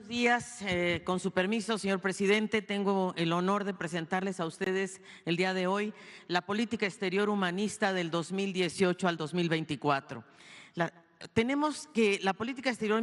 Buenos días. Con su permiso, señor presidente, tengo el honor de presentarles a ustedes el día de hoy la política exterior humanista del 2018 al 2024. Tenemos que la política exterior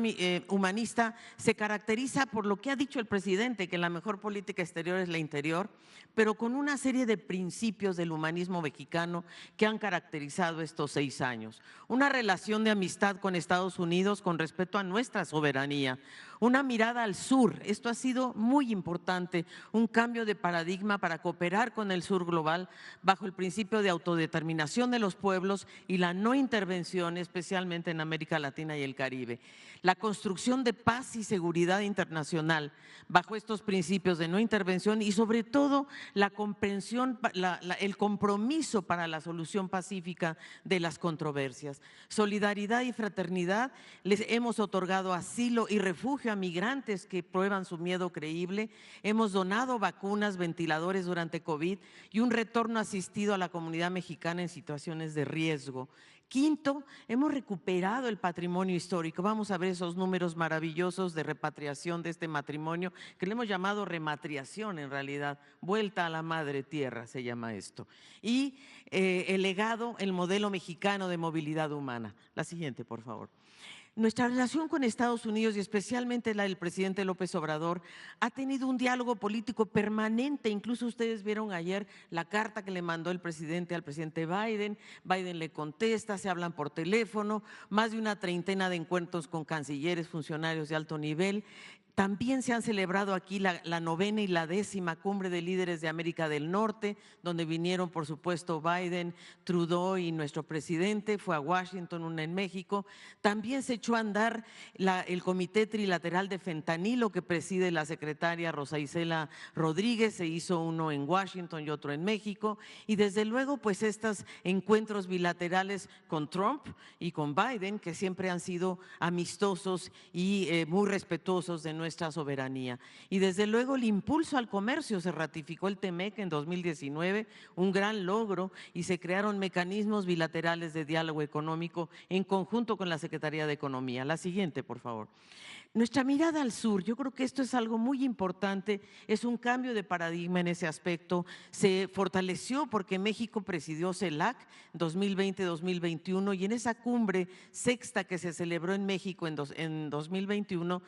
humanista se caracteriza por lo que ha dicho el presidente, que la mejor política exterior es la interior, pero con una serie de principios del humanismo mexicano que han caracterizado estos 6 años. Una relación de amistad con Estados Unidos con respeto a nuestra soberanía, una mirada al sur, esto ha sido muy importante, un cambio de paradigma para cooperar con el sur global bajo el principio de autodeterminación de los pueblos y la no intervención, especialmente en América Latina y el Caribe. La construcción de paz y seguridad internacional bajo estos principios de no intervención y sobre todo la comprensión, el compromiso para la solución pacífica de las controversias. Solidaridad y fraternidad, les hemos otorgado asilo y refugio a migrantes que prueban su miedo creíble, hemos donado vacunas, ventiladores durante COVID y un retorno asistido a la comunidad mexicana en situaciones de riesgo. Quinto, hemos recuperado el patrimonio histórico. Vamos a ver esos números maravillosos de repatriación de este matrimonio, que le hemos llamado rematriación en realidad, vuelta a la madre tierra se llama esto. Y el legado, el modelo mexicano de movilidad humana. La siguiente, por favor. Nuestra relación con Estados Unidos y especialmente la del presidente López Obrador ha tenido un diálogo político permanente. Incluso ustedes vieron ayer la carta que le mandó el presidente al presidente Biden. Biden le contesta, se hablan por teléfono, más de una treintena de encuentros con cancilleres, funcionarios de alto nivel. También se han celebrado aquí la 9ª y la 10ª cumbre de líderes de América del Norte, donde vinieron, por supuesto, Biden, Trudeau y nuestro presidente. Fue a Washington, una en México. También se echó a andar el Comité Trilateral de Fentanilo que preside la secretaria Rosa Isela Rodríguez. Se hizo uno en Washington y otro en México. Y desde luego, pues estos encuentros bilaterales con Trump y con Biden, que siempre han sido amistosos y muy respetuosos de nuestra soberanía. Y desde luego el impulso al comercio, se ratificó el TEMEC en 2019, un gran logro, y se crearon mecanismos bilaterales de diálogo económico en conjunto con la Secretaría de Economía. La siguiente, por favor. Nuestra mirada al sur, yo creo que esto es algo muy importante, es un cambio de paradigma en ese aspecto. Se fortaleció porque México presidió CELAC 2020-2021 y en esa cumbre sexta que se celebró en México en 2021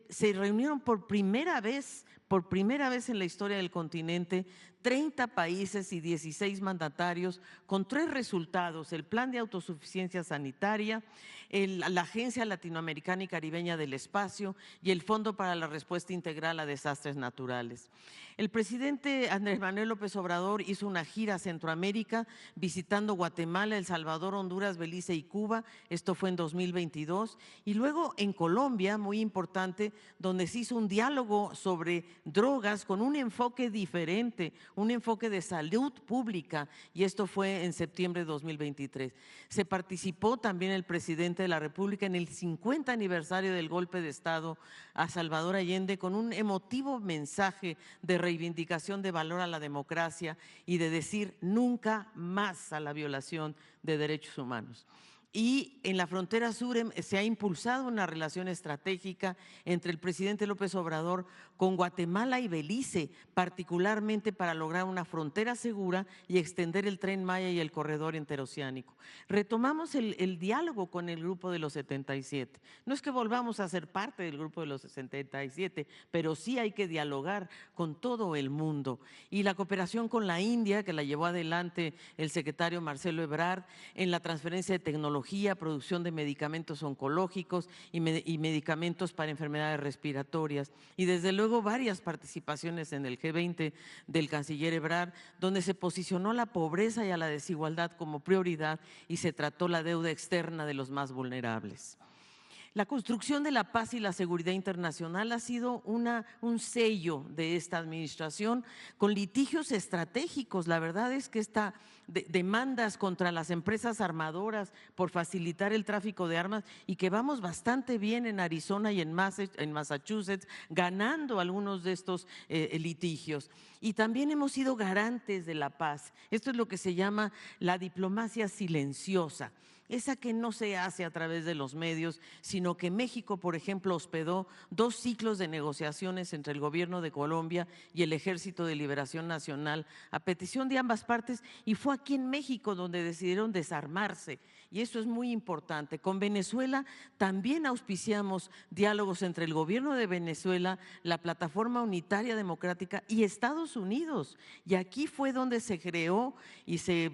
se reunieron por primera vez en la historia del continente 30 países y 16 mandatarios con 3 resultados: el Plan de Autosuficiencia Sanitaria, la Agencia Latinoamericana y Caribeña del Espacio y el Fondo para la Respuesta Integral a Desastres Naturales. El presidente Andrés Manuel López Obrador hizo una gira a Centroamérica visitando Guatemala, El Salvador, Honduras, Belice y Cuba. Esto fue en 2022. Y luego en Colombia, muy importante, donde se hizo un diálogo sobre drogas con un enfoque diferente, un enfoque de salud pública, y esto fue en septiembre de 2023. Se participó también el presidente de la República en el 50 aniversario del golpe de Estado a Salvador Allende con un emotivo mensaje de reivindicación de valor a la democracia y de decir nunca más a la violación de derechos humanos. Y en la frontera sur se ha impulsado una relación estratégica entre el presidente López Obrador con Guatemala y Belice, particularmente para lograr una frontera segura y extender el Tren Maya y el corredor interoceánico. Retomamos el diálogo con el Grupo de los 77. No es que volvamos a ser parte del Grupo de los 77, pero sí hay que dialogar con todo el mundo. Y la cooperación con la India, que la llevó adelante el secretario Marcelo Ebrard en la transferencia de tecnología, producción de medicamentos oncológicos y medicamentos para enfermedades respiratorias. Y desde luego varias participaciones en el G20 del canciller Ebrard, donde se posicionó la pobreza y a la desigualdad como prioridad y se trató la deuda externa de los más vulnerables. La construcción de la paz y la seguridad internacional ha sido un sello de esta administración con litigios estratégicos. La verdad es que esta demandas contra las empresas armadoras por facilitar el tráfico de armas y que vamos bastante bien en Arizona y en Massachusetts ganando algunos de estos litigios. Y también hemos sido garantes de la paz. Esto es lo que se llama la diplomacia silenciosa. esa que no se hace a través de los medios, sino que México, por ejemplo, hospedó 2 ciclos de negociaciones entre el gobierno de Colombia y el Ejército de Liberación Nacional a petición de ambas partes, y fue aquí en México donde decidieron desarmarse, y eso es muy importante. Con Venezuela también auspiciamos diálogos entre el gobierno de Venezuela, la Plataforma Unitaria Democrática y Estados Unidos, y aquí fue donde se creó y se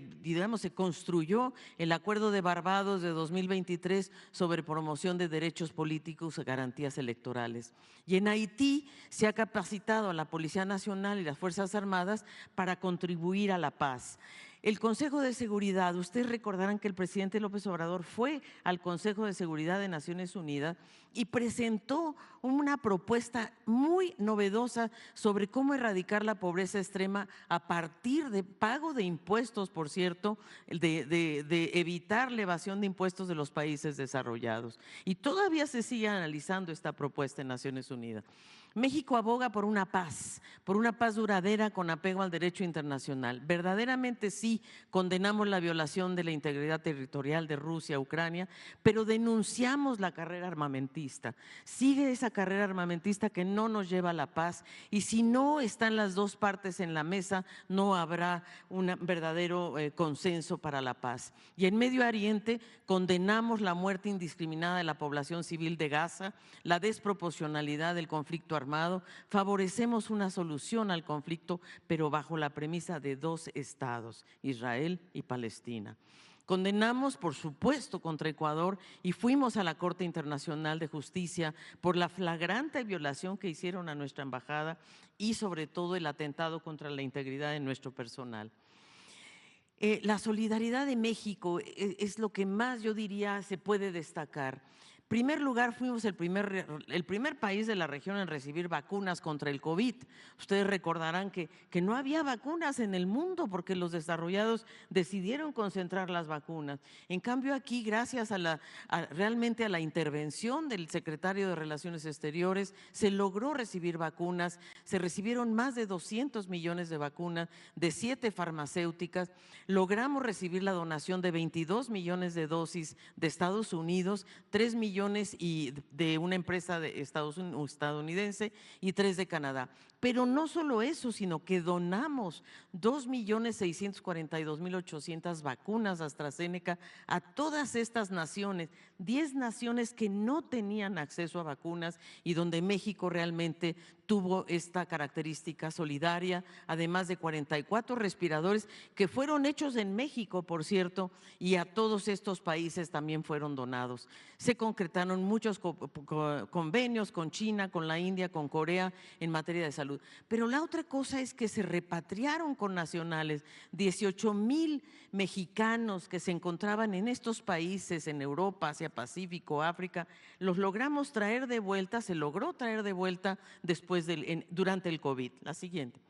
construyó el Acuerdo de Barbados de 2023 sobre promoción de derechos políticos y garantías electorales. Y en Haití se ha capacitado a la Policía Nacional y las Fuerzas Armadas para contribuir a la paz. El Consejo de Seguridad, ustedes recordarán que el presidente López Obrador fue al Consejo de Seguridad de Naciones Unidas y presentó una propuesta muy novedosa sobre cómo erradicar la pobreza extrema a partir de pago de impuestos, por cierto, de evitar la evasión de impuestos de los países desarrollados. Y todavía se sigue analizando esta propuesta en Naciones Unidas. México aboga por una paz duradera con apego al derecho internacional. Verdaderamente sí condenamos la violación de la integridad territorial de Rusia, Ucrania, pero denunciamos la carrera armamentista. Sigue esa carrera armamentista que no nos lleva a la paz, y si no están las dos partes en la mesa, no habrá un verdadero consenso para la paz. Y en Medio Oriente condenamos la muerte indiscriminada de la población civil de Gaza, la desproporcionalidad del conflicto armado, favorecemos una solución al conflicto, pero bajo la premisa de 2 estados, Israel y Palestina. Condenamos, por supuesto, contra Ecuador y fuimos a la Corte Internacional de Justicia por la flagrante violación que hicieron a nuestra embajada y sobre todo el atentado contra la integridad de nuestro personal. La solidaridad de México es lo que más, yo diría, se puede destacar. En primer lugar, fuimos el primer país de la región en recibir vacunas contra el COVID. Ustedes recordarán que no había vacunas en el mundo porque los desarrollados decidieron concentrar las vacunas. En cambio, aquí, gracias realmente a la intervención del secretario de Relaciones Exteriores, se logró recibir vacunas. Se recibieron más de 200 millones de vacunas de 7 farmacéuticas. Logramos recibir la donación de 22 millones de dosis de Estados Unidos, 3 millones y de una empresa estadounidense y 3 de Canadá. Pero no solo eso, sino que donamos 2.642.800 vacunas AstraZeneca a todas estas naciones, 10 naciones que no tenían acceso a vacunas y donde México realmente tuvo esta característica solidaria, además de 44 respiradores que fueron hechos en México, por cierto, y a todos estos países también fueron donados. Se concretaron muchos convenios con China, con la India, con Corea en materia de salud. Pero la otra cosa es que se repatriaron con nacionales 18,000 mexicanos que se encontraban en estos países, en Europa, Asia Pacífico, África. Los logramos traer de vuelta, se logró traer de vuelta durante el COVID. La siguiente.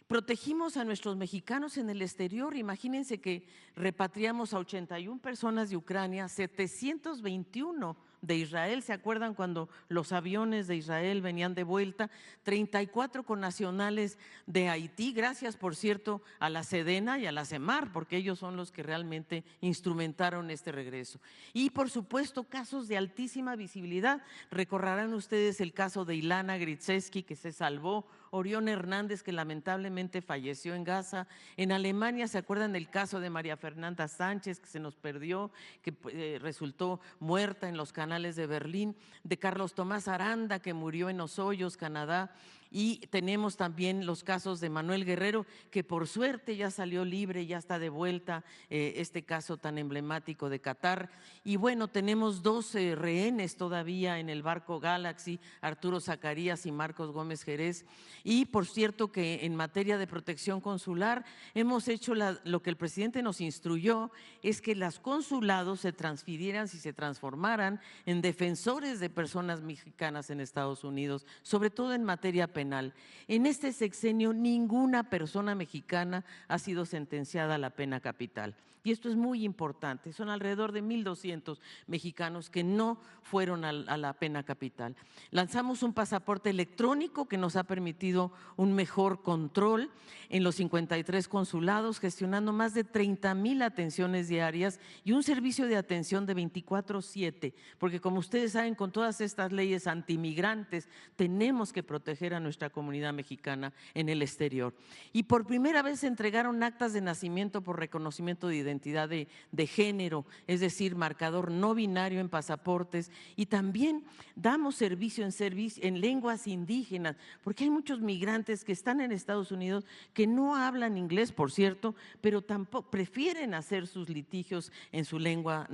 Protegimos a nuestros mexicanos en el exterior. Imagínense que repatriamos a 81 personas de Ucrania, 721 de Israel. ¿Se acuerdan cuando los aviones de Israel venían de vuelta? 34 connacionales de Haití, gracias, por cierto, a la Sedena y a la CEMAR, porque ellos son los que realmente instrumentaron este regreso. Y, por supuesto, casos de altísima visibilidad. Recordarán ustedes el caso de Ilana Gritsevsky, que se salvó, Orión Hernández, que lamentablemente falleció en Gaza. En Alemania, ¿se acuerdan del caso de María Fernanda Sánchez, que se nos perdió, que resultó muerta en los canales de Berlín? De Carlos Tomás Aranda, que murió en Hoyos, Canadá. Y tenemos también los casos de Manuel Guerrero, que por suerte ya salió libre, ya está de vuelta, este caso tan emblemático de Qatar. Y bueno, tenemos 12 rehenes todavía en el barco Galaxy, Arturo Zacarías y Marcos Gómez Jerez. Y por cierto que en materia de protección consular hemos hecho lo que el presidente nos instruyó, es que los consulados se transfirieran, si se transformaran en defensores de personas mexicanas en Estados Unidos, sobre todo en materia penal. En este sexenio ninguna persona mexicana ha sido sentenciada a la pena capital. Y esto es muy importante, son alrededor de 1,200 mexicanos que no fueron a la pena capital. Lanzamos un pasaporte electrónico que nos ha permitido un mejor control en los 53 consulados, gestionando más de 30,000 atenciones diarias y un servicio de atención de 24/7, porque como ustedes saben, con todas estas leyes antimigrantes tenemos que proteger a nuestra comunidad mexicana en el exterior. Y por primera vez se entregaron actas de nacimiento por reconocimiento de identidad de género, es decir, marcador no binario en pasaportes, y también damos servicio en lenguas indígenas, porque hay muchos migrantes que están en Estados Unidos que no hablan inglés, por cierto, pero tampoco prefieren hacer sus litigios en su lengua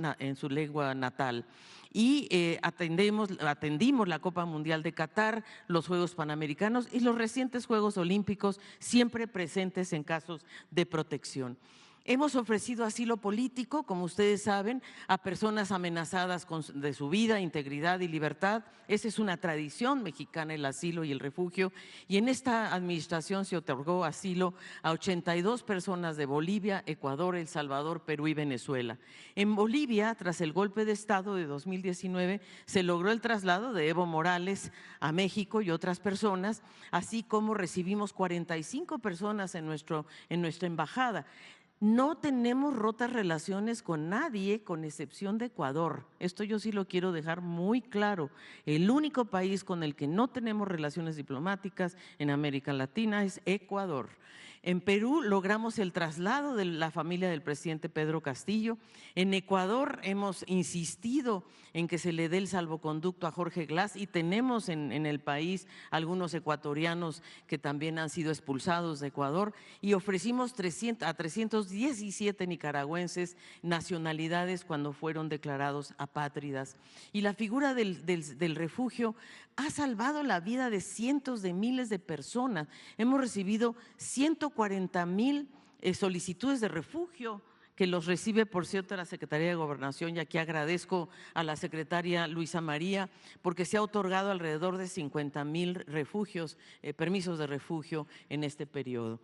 natal. Y atendimos la Copa Mundial de Qatar, los Juegos Panamericanos y los recientes Juegos Olímpicos, siempre presentes en casos de protección. Hemos ofrecido asilo político, como ustedes saben, a personas amenazadas de su vida, integridad y libertad. Esa es una tradición mexicana, el asilo y el refugio. Y en esta administración se otorgó asilo a 82 personas de Bolivia, Ecuador, El Salvador, Perú y Venezuela. En Bolivia, tras el golpe de Estado de 2019, se logró el traslado de Evo Morales a México y otras personas, así como recibimos 45 personas en nuestra embajada. No tenemos rotas relaciones con nadie, con excepción de Ecuador. Esto yo sí lo quiero dejar muy claro. El único país con el que no tenemos relaciones diplomáticas en América Latina es Ecuador. En Perú logramos el traslado de la familia del presidente Pedro Castillo. En Ecuador hemos insistido en que se le dé el salvoconducto a Jorge Glass y tenemos en el país algunos ecuatorianos que también han sido expulsados de Ecuador, y ofrecimos a 317 nicaragüenses nacionalidades cuando fueron declarados apátridas. Y la figura del refugio ha salvado la vida de cientos de miles de personas. Hemos recibido 140,000 solicitudes de refugio, que los recibe, por cierto, la Secretaría de Gobernación, y aquí agradezco a la secretaria Luisa María, porque se ha otorgado alrededor de 50,000 refugios, permisos de refugio en este periodo.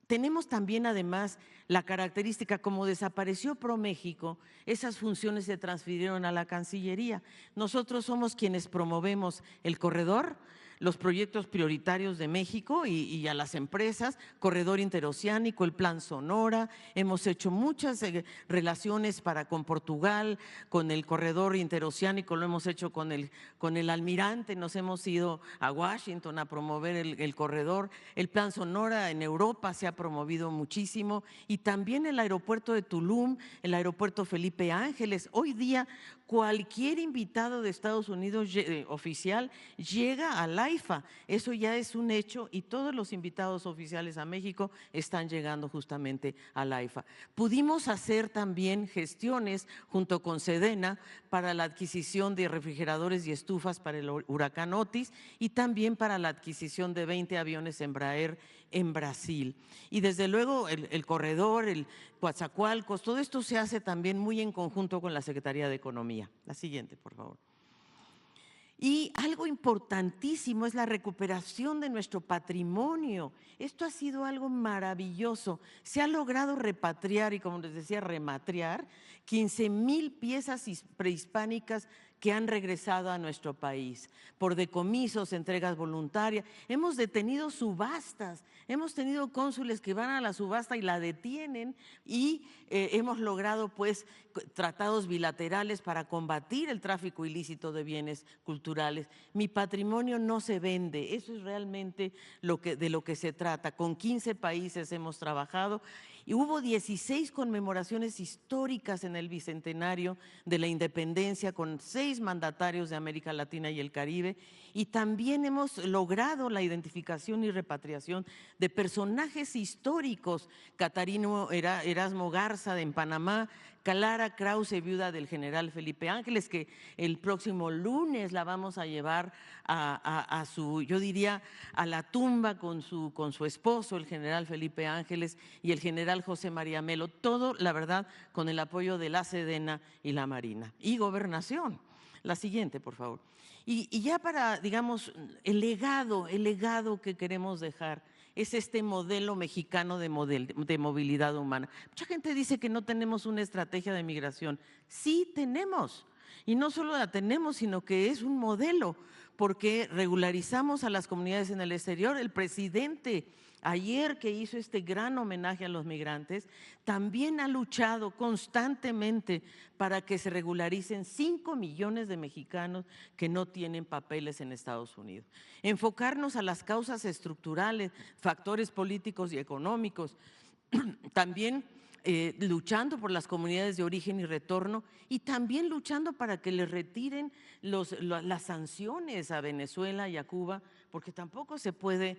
Tenemos también, además, la característica, como desapareció ProMéxico, esas funciones se transfirieron a la Cancillería. Nosotros somos quienes promovemos el corredor, los proyectos prioritarios de México y a las empresas, corredor interoceánico, el Plan Sonora. Hemos hecho muchas relaciones con Portugal, con el corredor interoceánico, lo hemos hecho con el almirante, nos hemos ido a Washington a promover el corredor. El Plan Sonora en Europa se ha promovido muchísimo, y también el aeropuerto de Tulum, el aeropuerto Felipe Ángeles. Hoy día cualquier invitado de Estados Unidos oficial llega al AIFA, eso ya es un hecho, y todos los invitados oficiales a México están llegando justamente al AIFA. Pudimos hacer también gestiones junto con Sedena para la adquisición de refrigeradores y estufas para el huracán Otis, y también para la adquisición de 20 aviones Embraer en Brasil. Y desde luego el corredor, el Coatzacoalcos, todo esto se hace también muy en conjunto con la Secretaría de Economía. La siguiente, por favor. Y algo importantísimo es la recuperación de nuestro patrimonio. Esto ha sido algo maravilloso. Se ha logrado repatriar y, como les decía, rematriar 15,000 piezas prehispánicas que han regresado a nuestro país por decomisos, entregas voluntarias. Hemos detenido subastas, hemos tenido cónsules que van a la subasta y la detienen, y hemos logrado pues tratados bilaterales para combatir el tráfico ilícito de bienes culturales. Mi patrimonio no se vende, eso es realmente de lo que se trata. Con 15 países hemos trabajado, y hubo 16 conmemoraciones históricas en el bicentenario de la independencia con 6 mandatarios de América Latina y el Caribe, y también hemos logrado la identificación y repatriación de personajes históricos. Catarino Erasmo Garza en Panamá, Clara Krause, viuda del general Felipe Ángeles, que el próximo lunes la vamos a llevar a su, yo diría, a la tumba con su esposo, el general Felipe Ángeles, y el general José María Melo. Todo, la verdad, con el apoyo de la Sedena y la Marina. Y Gobernación. La siguiente, por favor. Y ya para, digamos, el legado que queremos dejar es este modelo mexicano de movilidad humana. Mucha gente dice que no tenemos una estrategia de migración. Sí tenemos. Y no solo la tenemos, sino que es un modelo, porque regularizamos a las comunidades en el exterior. El presidente, ayer que hizo este gran homenaje a los migrantes, también ha luchado constantemente para que se regularicen 5 millones de mexicanos que no tienen papeles en Estados Unidos. Enfocarnos a las causas estructurales, factores políticos y económicos, también luchando por las comunidades de origen y retorno, y también luchando para que le retiren las sanciones a Venezuela y a Cuba, porque tampoco se puede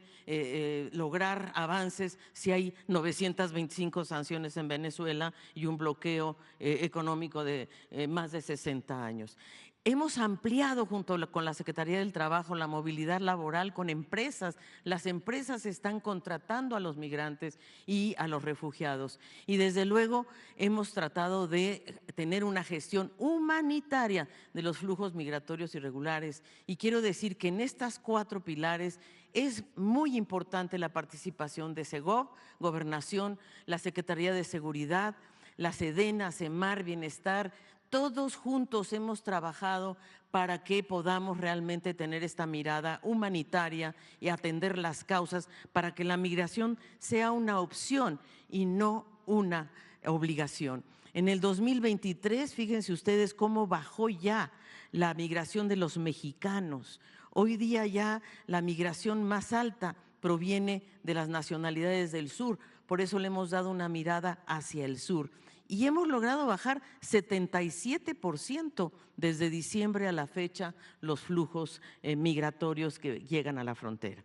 lograr avances si hay 925 sanciones en Venezuela y un bloqueo económico de más de 60 años. Hemos ampliado junto con la Secretaría del Trabajo la movilidad laboral con empresas. Las empresas están contratando a los migrantes y a los refugiados. Y desde luego hemos tratado de tener una gestión humanitaria de los flujos migratorios irregulares. Y quiero decir que en estas 4 pilares es muy importante la participación de SEGOV, Gobernación, la Secretaría de Seguridad, la Sedena, Semar, Bienestar. Todos juntos hemos trabajado para que podamos realmente tener esta mirada humanitaria y atender las causas para que la migración sea una opción y no una obligación. En el 2023, fíjense ustedes cómo bajó ya la migración de los mexicanos. Hoy día ya la migración más alta proviene de las nacionalidades del sur, por eso le hemos dado una mirada hacia el sur. Y hemos logrado bajar 77% desde diciembre a la fecha los flujos migratorios que llegan a la frontera.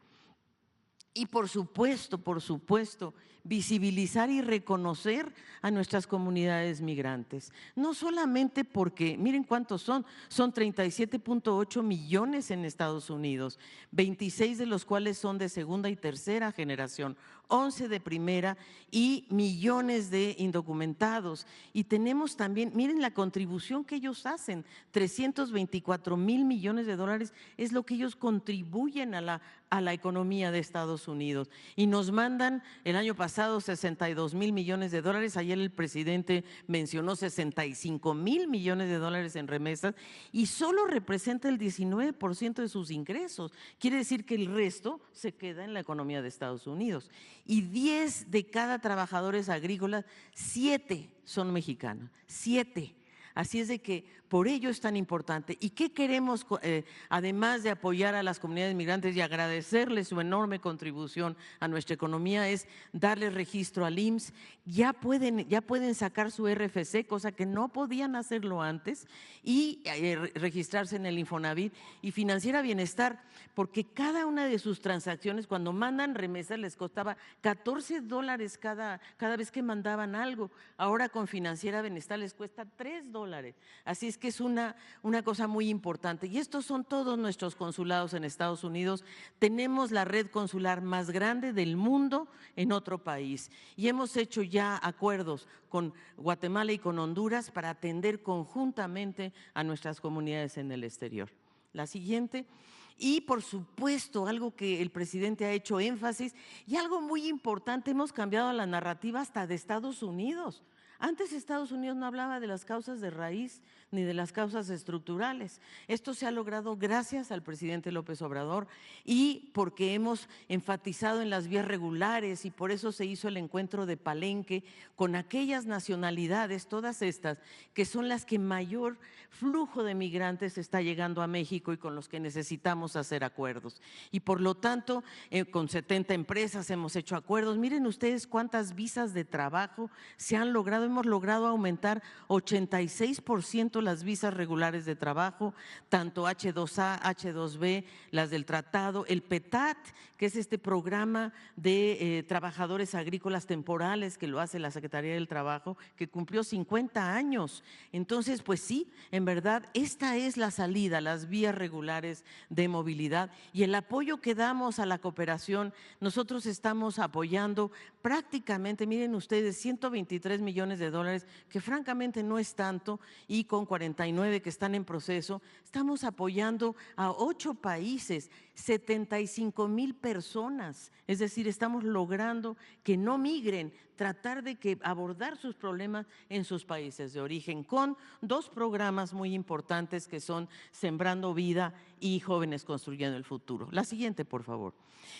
Y por supuesto, visibilizar y reconocer a nuestras comunidades migrantes. No solamente porque, miren cuántos son 37.8 millones en Estados Unidos, 26 de los cuales son de segunda y tercera generación, 11 de primera y millones de indocumentados. Y tenemos también, miren la contribución que ellos hacen, 324,000 millones de dólares es lo que ellos contribuyen a la economía de Estados Unidos. Y nos mandan el año pasado 62,000 millones de dólares, ayer el presidente mencionó 65,000 millones de dólares en remesas y solo representa el 19% de sus ingresos. Quiere decir que el resto se queda en la economía de Estados Unidos. Y 10 de cada trabajadores agrícolas, 7 son mexicanos, 7. Así es de que por ello es tan importante. ¿Y qué queremos, además de apoyar a las comunidades migrantes y agradecerles su enorme contribución a nuestra economía, es darles registro al IMSS? Ya pueden sacar su RFC, cosa que no podían hacerlo antes, y registrarse en el Infonavit y Financiera Bienestar, porque cada una de sus transacciones, cuando mandan remesas, les costaba $14 cada vez que mandaban algo. Ahora con Financiera Bienestar les cuesta $3. Así es que es una cosa muy importante. Y estos son todos nuestros consulados en Estados Unidos. Tenemos la red consular más grande del mundo en otro país. Y hemos hecho ya acuerdos con Guatemala y con Honduras para atender conjuntamente a nuestras comunidades en el exterior. La siguiente. Y por supuesto, algo que el presidente ha hecho énfasis y algo muy importante, hemos cambiado la narrativa hasta de Estados Unidos. Antes Estados Unidos no hablaba de las causas de raíz ni de las causas estructurales. Esto se ha logrado gracias al presidente López Obrador y porque hemos enfatizado en las vías regulares, y por eso se hizo el encuentro de Palenque con aquellas nacionalidades, todas estas, que son las que mayor flujo de migrantes está llegando a México y con los que necesitamos hacer acuerdos. Y por lo tanto, con 70 empresas hemos hecho acuerdos. Miren ustedes cuántas visas de trabajo se han logrado. Hemos logrado aumentar 86% las visas regulares de trabajo, tanto H2A, H2B, las del tratado, el PETAT, que es este programa de trabajadores agrícolas temporales que lo hace la Secretaría del Trabajo, que cumplió 50 años. Entonces, pues sí, en verdad, esta es la salida, las vías regulares de movilidad y el apoyo que damos a la cooperación. Nosotros estamos apoyando prácticamente, miren ustedes, 123 millones de dólares, que francamente no es tanto, y con 49 que están en proceso, estamos apoyando a 8 países, 75,000 personas, es decir, estamos logrando que no migren, tratar de que abordar sus problemas en sus países de origen, con 2 programas muy importantes que son Sembrando Vida y Jóvenes Construyendo el Futuro. La siguiente, por favor.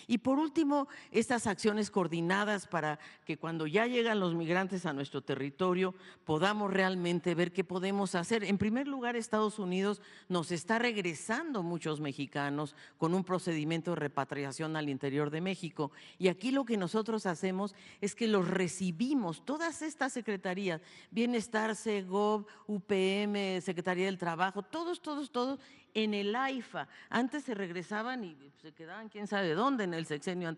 Y por último, estas acciones coordinadas para que cuando ya llegan los migrantes a nuestro territorio podamos realmente ver qué podemos hacer. En primer lugar, Estados Unidos nos está regresando muchos mexicanos con un procedimiento de repatriación al interior de México. Y aquí lo que nosotros hacemos es que los recibimos, todas estas secretarías, Bienestar, Segov, UPM, Secretaría del Trabajo, todos en el AIFA. Antes se regresaban y se quedaban quién sabe dónde en el sexenio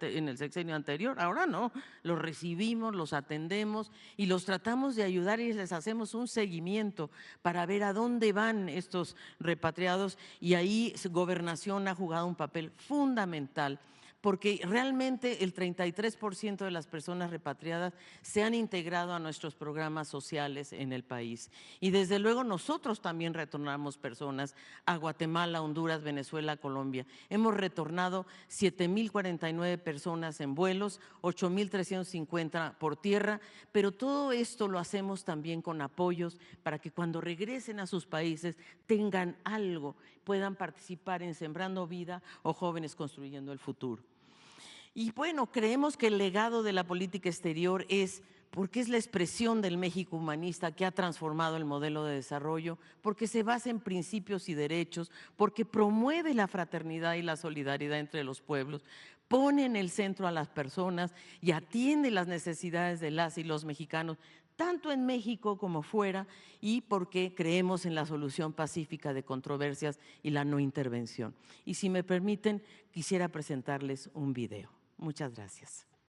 anterior. Ahora no, los recibimos, los atendemos y los tratamos de ayudar y les hacemos un seguimiento para ver a dónde van estos repatriados, y ahí Gobernación ha jugado un papel fundamental, porque realmente el 33% de las personas repatriadas se han integrado a nuestros programas sociales en el país. Y desde luego nosotros también retornamos personas a Guatemala, Honduras, Venezuela, Colombia. Hemos retornado 7,049 personas en vuelos, 8,350 por tierra, pero todo esto lo hacemos también con apoyos para que cuando regresen a sus países tengan algo, puedan participar en Sembrando Vida o Jóvenes Construyendo el Futuro. Y bueno, creemos que el legado de la política exterior es porque es la expresión del México humanista que ha transformado el modelo de desarrollo, porque se basa en principios y derechos, porque promueve la fraternidad y la solidaridad entre los pueblos, pone en el centro a las personas y atiende las necesidades de las y los mexicanos, tanto en México como fuera, y porque creemos en la solución pacífica de controversias y la no intervención. Y si me permiten, quisiera presentarles un video. Muchas gracias.